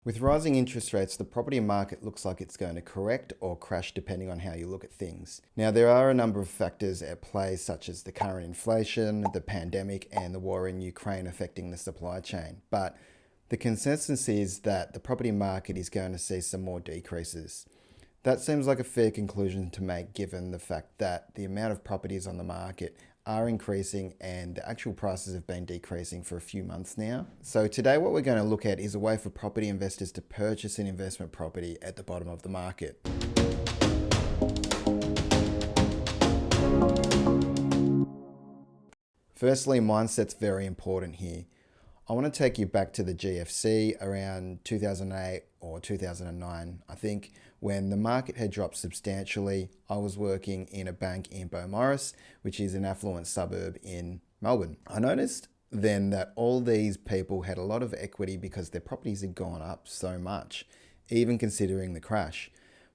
With rising interest rates, the property market looks like it's going to correct or crash depending on how you look at things. Now, there are a number of factors at play, such as the current inflation, the pandemic, and the war in Ukraine affecting the supply chain. But the consensus is that the property market is going to see some more decreases. That seems like a fair conclusion to make given the fact that the amount of properties on the market are increasing and the actual prices have been decreasing for a few months now. So today what we're going to look at is a way for property investors to purchase an investment property at the bottom of the market. Firstly, mindset's very important here. I want to take you back to the GFC around 2008 or 2009, I think, when the market had dropped substantially. I was working in a bank in Beaumaris, which is an affluent suburb in Melbourne. I noticed then that all these people had a lot of equity because their properties had gone up so much, even considering the crash.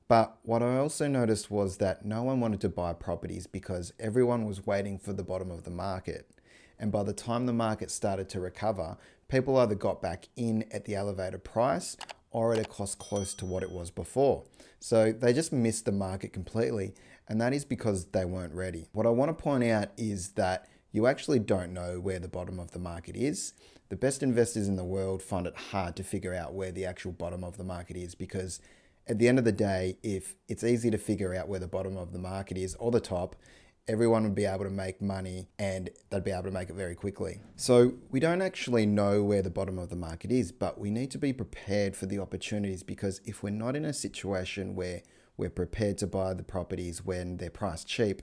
But what I also noticed was that no one wanted to buy properties because everyone was waiting for the bottom of the market. And by the time the market started to recover, people either got back in at the elevated price or at a cost close to what it was before. So they just missed the market completely, and that is because they weren't ready. What I want to point out is that you actually don't know where the bottom of the market is. The best investors in the world find it hard to figure out where the actual bottom of the market is because at the end of the day, if it's easy to figure out where the bottom of the market is or the top, everyone would be able to make money and they'd be able to make it very quickly. So we don't actually know where the bottom of the market is, but we need to be prepared for the opportunities because if we're not in a situation where we're prepared to buy the properties when they're priced cheap,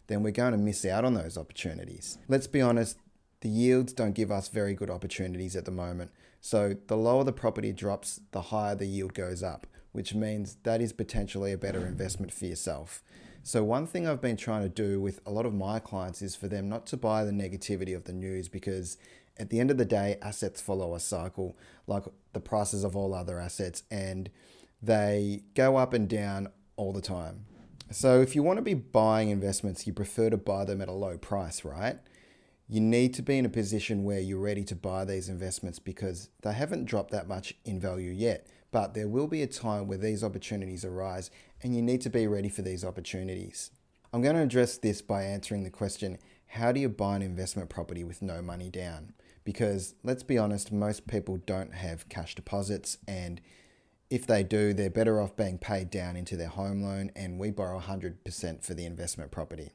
then we're going to miss out on those opportunities. Let's be honest, the yields don't give us very good opportunities at the moment. So the lower the property drops, the higher the yield goes up, which means that is potentially a better investment for yourself. So one thing I've been trying to do with a lot of my clients is for them not to buy the negativity of the news because at the end of the day, assets follow a cycle like the prices of all other assets and they go up and down all the time. So if you want to be buying investments, you prefer to buy them at a low price, right? You need to be in a position where you're ready to buy these investments because they haven't dropped that much in value yet. But there will be a time where these opportunities arise and you need to be ready for these opportunities. I'm going to address this by answering the question, how do you buy an investment property with no money down? Because let's be honest, most people don't have cash deposits, and if they do, they're better off being paid down into their home loan, and we borrow 100% for the investment property.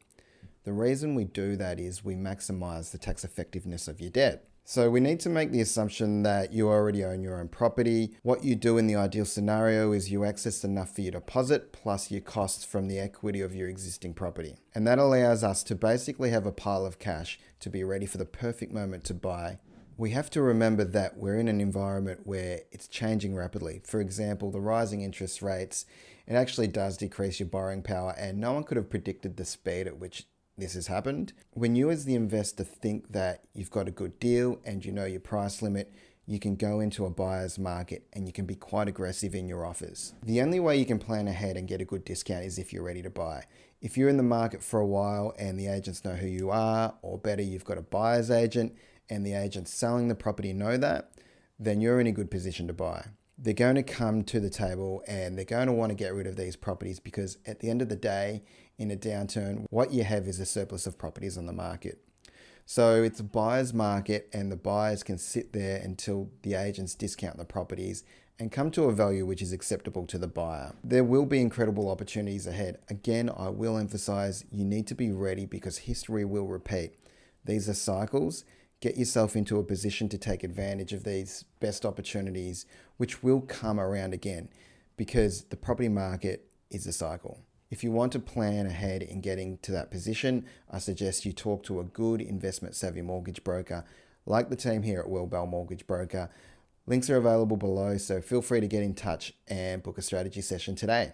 The reason we do that is we maximize the tax effectiveness of your debt. So we need to make the assumption that you already own your own property. What you do in the ideal scenario is you access enough for your deposit plus your costs from the equity of your existing property. And that allows us to basically have a pile of cash to be ready for the perfect moment to buy. We have to remember that we're in an environment where it's changing rapidly. For example, the rising interest rates, it actually does decrease your borrowing power, and no one could have predicted the speed at which this has happened. When you as the investor think that you've got a good deal and you know your price limit, you can go into a buyer's market and you can be quite aggressive in your offers. The only way you can plan ahead and get a good discount is if you're ready to buy. If you're in the market for a while and the agents know who you are, or better, you've got a buyer's agent and the agents selling the property know that, then you're in a good position to buy. They're going to come to the table and they're going to want to get rid of these properties because at the end of the day, in a downturn, what you have is a surplus of properties on the market. So it's a buyer's market and the buyers can sit there until the agents discount the properties and come to a value which is acceptable to the buyer. There will be incredible opportunities ahead. Again, I will emphasize you need to be ready because history will repeat. These are cycles. Get yourself into a position to take advantage of these best opportunities, which will come around again because the property market is a cycle. If you want to plan ahead in getting to that position, I suggest you talk to a good investment savvy mortgage broker like the team here at WBell Mortgage Broker. Links are available below, so feel free to get in touch and book a strategy session today.